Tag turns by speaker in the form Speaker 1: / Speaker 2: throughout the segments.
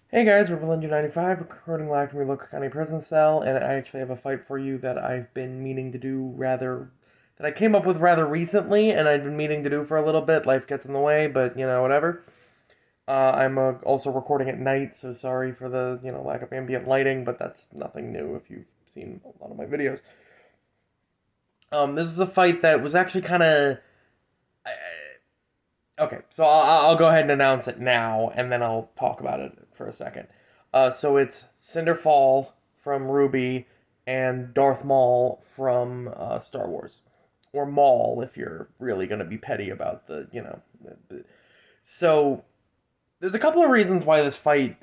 Speaker 1: Hey guys, we're Belinda95, recording live from your local county prison cell, and I actually have a fight for you that I've been meaning to do that I came up with rather recently, and I've been meaning to do for a little bit. Life gets in the way, but whatever. I'm also recording at night, so sorry for the, lack of ambient lighting, but that's nothing new if you've seen a lot of my videos. This is a fight that was actually kind of. Okay, so I'll go ahead and announce it now, and then I'll talk about it for a second. So it's Cinder from Ruby and Darth Maul from Star Wars, or Maul if you're really gonna be petty about So there's a couple of reasons why this fight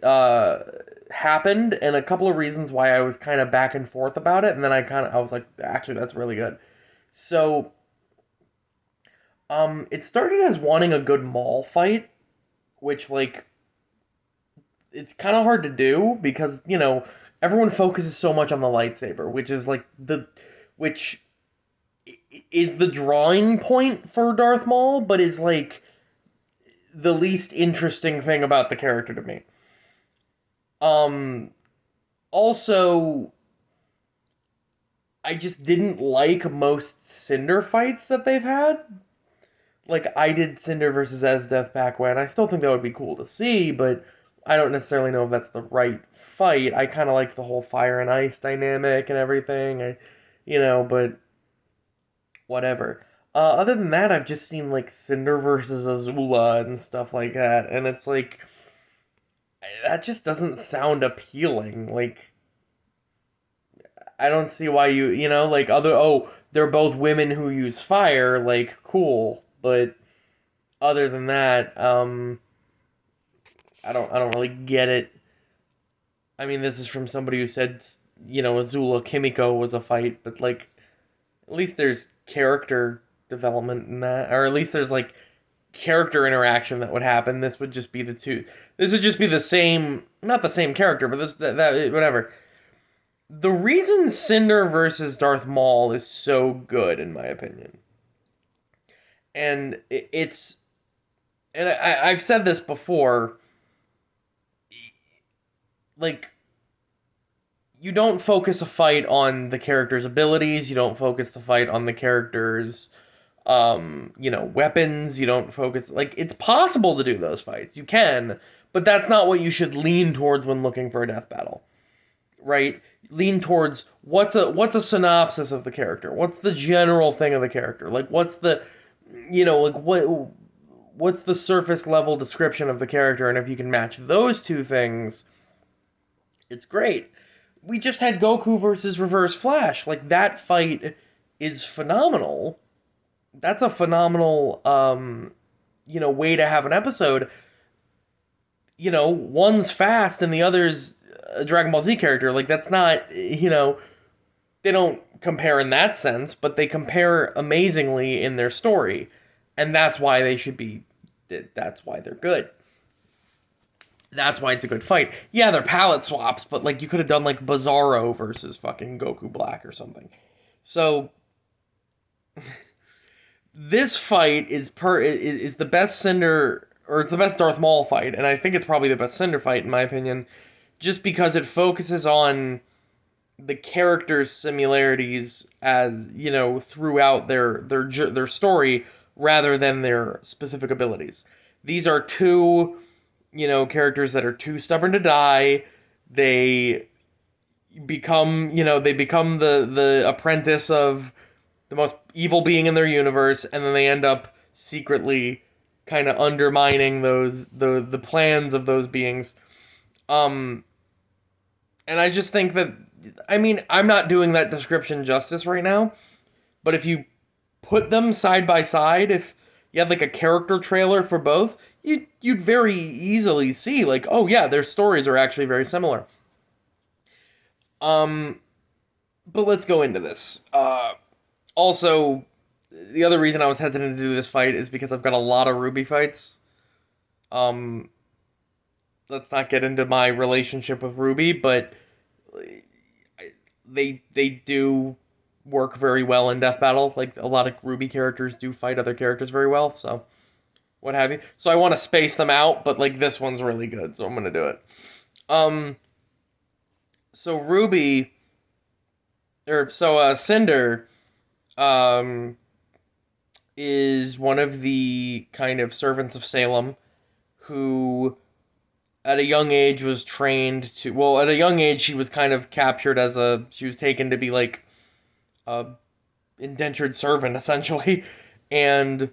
Speaker 1: happened, and a couple of reasons why I was kind of back and forth about it, and then I was like, actually, that's really good. So it started as wanting a good Maul fight, which it's kind of hard to do because everyone focuses so much on the lightsaber, which is the drawing point for Darth Maul, but is like the least interesting thing about the character to me. Um, Also, I just didn't like most Cinder fights that they've had. Like I did Cinder versus Esdeath back when. I still think that would be cool to see, but I don't necessarily know if that's the right fight. I kind of like the whole fire and ice dynamic and everything. But whatever. Other than that, I've just seen like Cinder versus Azula and stuff like that, and it's like that just doesn't sound appealing. Like I don't see why like they're both women who use fire. Like cool, but other than that, I don't really get it. I mean, this is from somebody who said Azula Kimiko was a fight, but like at least there's character development in that, or at least there's like character interaction that would happen. This would just be the two. This would just be the same, not the same character, but that whatever. The reason Cinder versus Darth Maul is so good, in my opinion, and it's, and I've said this before, like you don't focus a fight on the character's abilities. You don't focus the fight on the character's, weapons. You don't focus like it's possible to do those fights. You can, but that's not what you should lean towards when looking for a death battle, right? Lean towards what's a synopsis of the character. What's the general thing of the character? Like what's the surface level description of the character, and if you can match those two things, it's great. We just had Goku versus Reverse Flash. Like that fight is phenomenal. That's a phenomenal way to have an episode. One's fast and the other's a Dragon Ball Z character. Like that's not, they don't compare in that sense, but they compare amazingly in their story. And that's why they should be that's why they're good. That's why it's a good fight. Yeah, they're palette swaps, but like you could have done like Bizarro versus fucking Goku Black or something. So this fight is the best Cinder, or it's the best Darth Maul fight, and I think it's probably the best Cinder fight in my opinion, just because it focuses on the characters' similarities as throughout their story rather than their specific abilities. These are two characters that are too stubborn to die. They become the apprentice of the most evil being in their universe, and then they end up secretly kind of undermining the plans of those beings. Um, and I just think that, I mean, I'm not doing that description justice right now, but if you put them side by side, if you had like a character trailer for both, you'd very easily see like, oh yeah, their stories are actually very similar. Um, but let's go into this. Also, the other reason I was hesitant to do this fight is because I've got a lot of Ruby fights. Um, let's not get into my relationship with Ruby, but they do work very well in Death Battle. Like a lot of Ruby characters do fight other characters very well, so what have you. So I want to space them out, but like this one's really good, so I'm gonna do it. Um, so Ruby, Cinder, um, is one of the kind of servants of Salem who, at a young age, was trained to. Well, at a young age, she was kind of captured as a. She was taken to be like a indentured servant, essentially, and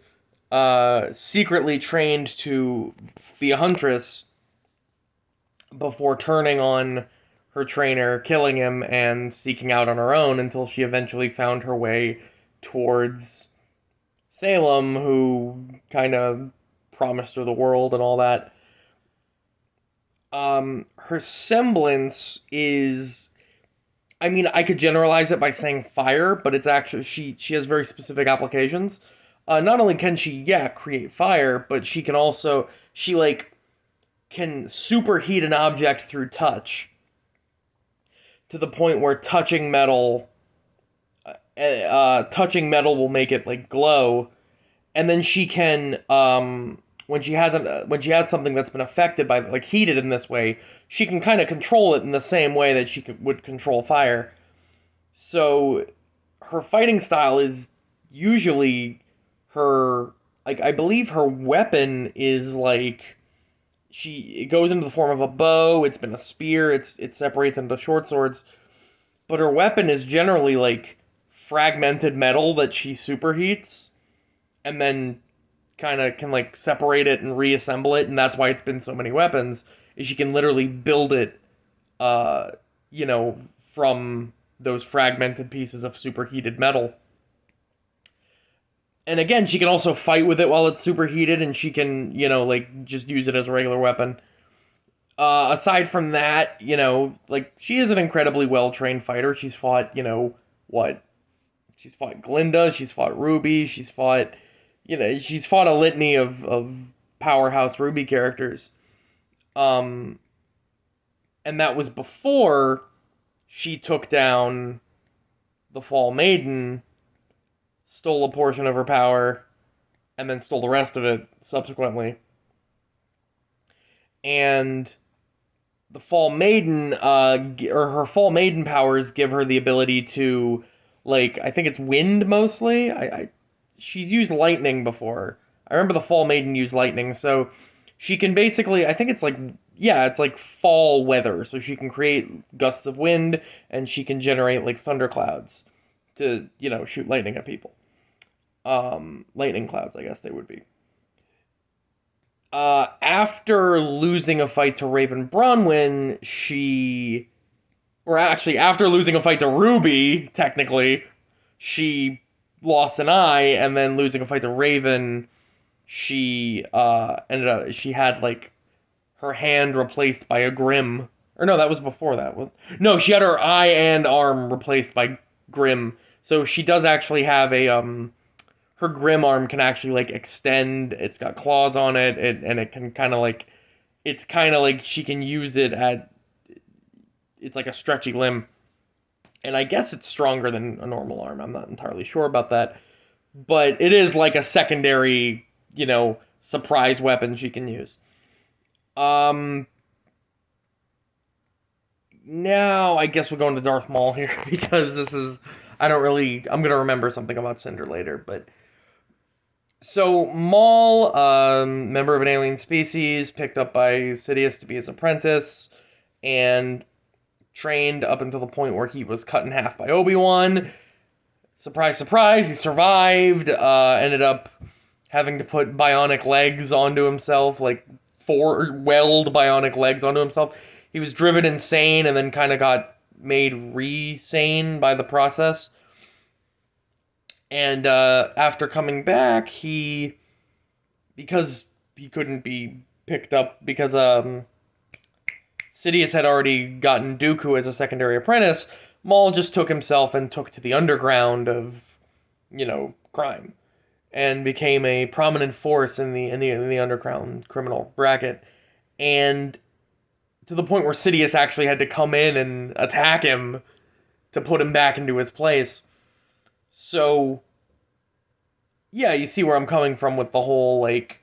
Speaker 1: secretly trained to be a huntress before turning on her trainer, killing him, and seeking out on her own until she eventually found her way towards Salem, who kind of promised her the world and all that. Her semblance is, I mean, I could generalize it by saying fire, but it's actually she has very specific applications. Not only can she, yeah, create fire, but she can also she like can superheat an object through touch to the point where touching metal will make it like glow, and then she can when she has something that's been affected by like heated in this way, she can kind of control it in the same way that would control fire. So her fighting style is usually her like I believe her weapon is like it goes into the form of a bow. It's been a spear. It separates into short swords, but her weapon is generally like fragmented metal that she superheats and then kind of can like separate it and reassemble it, and that's why it's been so many weapons. Is she can literally build it, uh, you know, from those fragmented pieces of superheated metal. And again, she can also fight with it while it's superheated, and she can, like just use it as a regular weapon. Aside from that, like she is an incredibly well trained fighter. She's fought, what? She's fought Glinda. She's fought Ruby. She's fought a litany of powerhouse Ruby characters. Um, and that was before she took down the Fall Maiden, stole a portion of her power, and then stole the rest of it subsequently. And the Fall Maiden, or her Fall Maiden powers give her the ability to, like, I think it's wind mostly. She's used lightning before. I remember the Fall Maiden used lightning, so she can basically, I think it's like, yeah, it's like fall weather. So she can create gusts of wind, and she can generate like thunderclouds to, shoot lightning at people. Lightning clouds, I guess they would be. After losing a fight to Raven Bronwyn, or actually, after losing a fight to Ruby, technically, she lost an eye, and then losing a fight to Raven, she had, like, her hand replaced by a Grim. Or no, that was before that. No, she had her eye and arm replaced by Grim. So she does actually have her Grim arm can actually like extend. It's got claws on it, and it can kind of like, it's kind of like she can use it at. It's like a stretchy limb, and I guess it's stronger than a normal arm. I'm not entirely sure about that, but it is like a secondary, surprise weapon she can use. Now I guess we're going to Darth Maul here because this is. I'm gonna remember something about Cinder later, but. So Maul, member of an alien species, picked up by Sidious to be his apprentice, and trained up until the point where he was cut in half by Obi-Wan. Surprise, surprise, he survived. Ended up having to put bionic legs onto himself, like weld bionic legs onto himself. He was driven insane and then kind of got made re-sane by the process. And after coming back, because he couldn't be picked up, because Sidious had already gotten Dooku as a secondary apprentice, Maul just took himself and took to the underground of, crime, and became a prominent force in the underground criminal bracket, and to the point where Sidious actually had to come in and attack him to put him back into his place. So, yeah, you see where I'm coming from with the whole, like,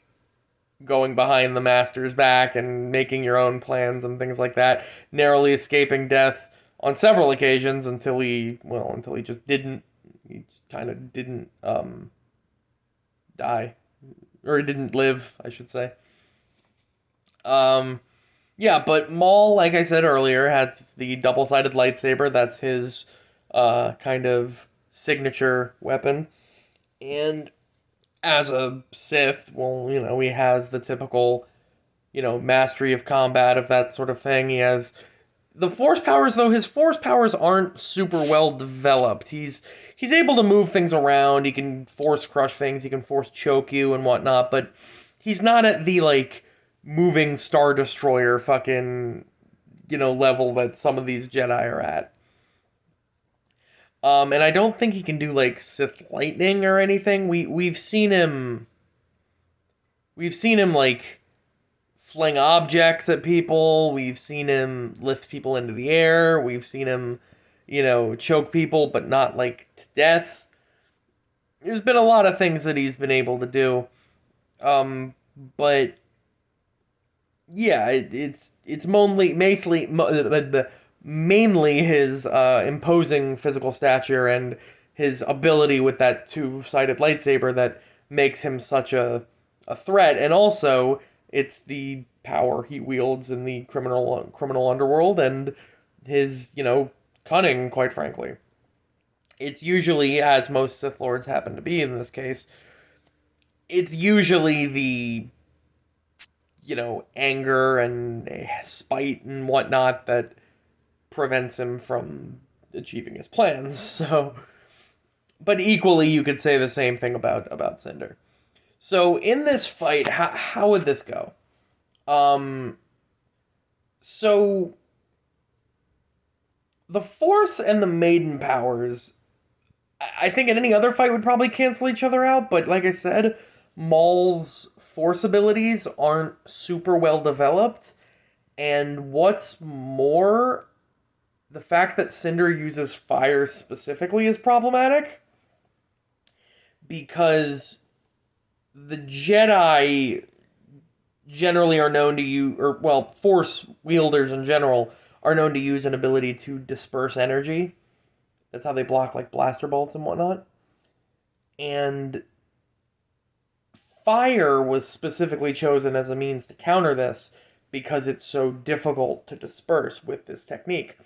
Speaker 1: going behind the master's back and making your own plans and things like that, narrowly escaping death on several occasions until he just didn't. He just kind of didn't die, or he didn't live, I should say. Um, yeah, but Maul, like I said earlier, had the double-sided lightsaber. That's his kind of signature weapon. And as a Sith, well, he has the typical, mastery of combat of that sort of thing. He has the force powers, though his force powers aren't super well developed. He's able to move things around. He can force crush things. He can force choke you and whatnot. But he's not at the like moving Star Destroyer fucking level that some of these Jedi are at. And I don't think he can do like Sith lightning or anything. We've seen him like fling objects at people. We've seen him lift people into the air. We've seen him, choke people, but not like to death. There's been a lot of things that he's been able to do. But yeah, it's mainly his imposing physical stature and his ability with that two-sided lightsaber that makes him such a threat. And also, it's the power he wields in the criminal underworld and his cunning, quite frankly. It's usually, as most Sith Lords happen to be in this case, it's usually the anger and spite and whatnot that prevents him from achieving his plans. So, but equally, you could say the same thing about Cinder. So, in this fight, how would this go? Um, so the Force and the Maiden powers, I think in any other fight would probably cancel each other out. But like I said, Maul's Force abilities aren't super well developed. And what's more, the fact that Cinder uses fire specifically is problematic. Because the Jedi generally are known to use, or well, Force wielders in general are known to use an ability to disperse energy. That's how they block like blaster bolts and whatnot. And fire was specifically chosen as a means to counter this because it's so difficult to disperse with this technique.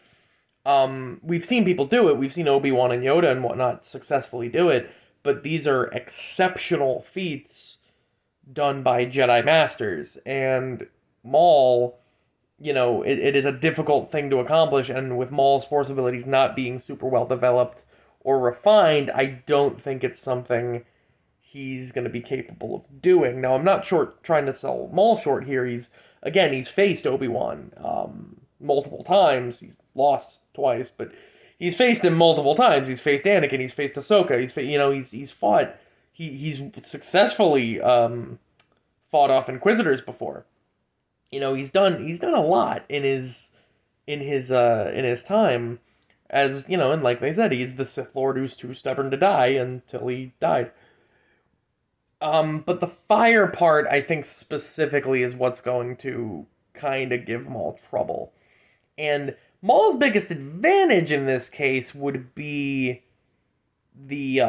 Speaker 1: We've seen people do it. We've seen Obi-Wan and Yoda and whatnot successfully do it, but these are exceptional feats done by Jedi Masters. And Maul, it is a difficult thing to accomplish, and with Maul's Force abilities not being super well developed or refined, I don't think it's something he's going to be capable of doing. Now, I'm not trying to sell Maul short here. He's faced Obi-Wan multiple times. He's lost twice, but he's faced him multiple times. He's faced Anakin. He's faced Ahsoka. He's fought. He's successfully fought off Inquisitors before. He's done a lot in his time, as and like they said, he's the Sith Lord who's too stubborn to die until he died. But the fire part, I think specifically, is what's going to kind of give Maul trouble. And Maul's biggest advantage in this case would be the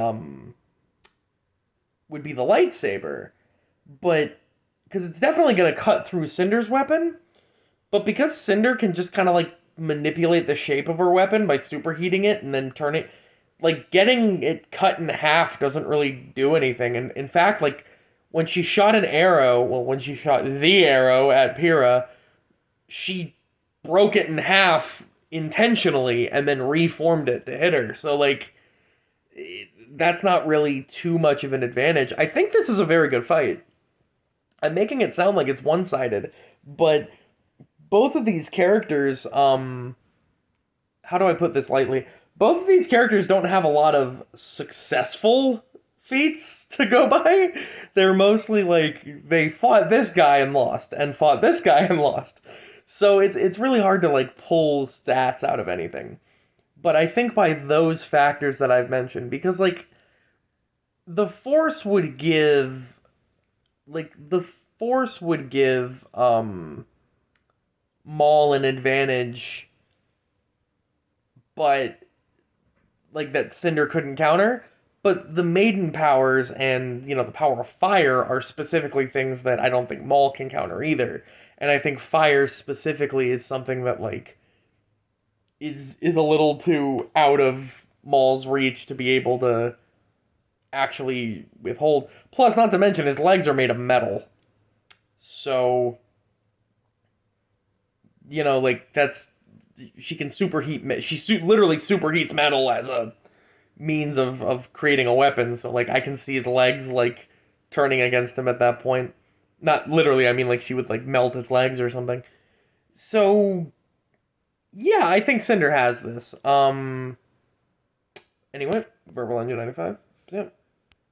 Speaker 1: lightsaber, but because it's definitely going to cut through Cinder's weapon. But because Cinder can just kind of like manipulate the shape of her weapon by superheating it and then turn it, like getting it cut in half doesn't really do anything. And in fact, like when she shot the arrow at Pyrrha, she broke it in half intentionally and then reformed it to hit her. So like that's not really too much of an advantage. I think this is a very good fight. I'm making it sound like it's one-sided, but both of these characters, how do I put this lightly? Both of these characters don't have a lot of successful feats to go by. They're mostly like, they fought this guy and lost, and fought this guy and lost. So it's really hard to like pull stats out of anything. But I think by those factors that I've mentioned, because like, the Force Force would give Maul an advantage, but like that Cinder couldn't counter. But the Maiden powers and the power of fire are specifically things that I don't think Maul can counter either. And I think fire specifically is something that like is a little too out of Maul's reach to be able to actually withhold. Plus, not to mention his legs are made of metal, so like that's she can superheat. Literally superheats metal as a means of creating a weapon. So like I can see his legs like turning against him at that point. Not literally, I mean like she would like melt his legs or something. So yeah, I think Cinder has this. Anyway, Verbal Engine 95. Yeah.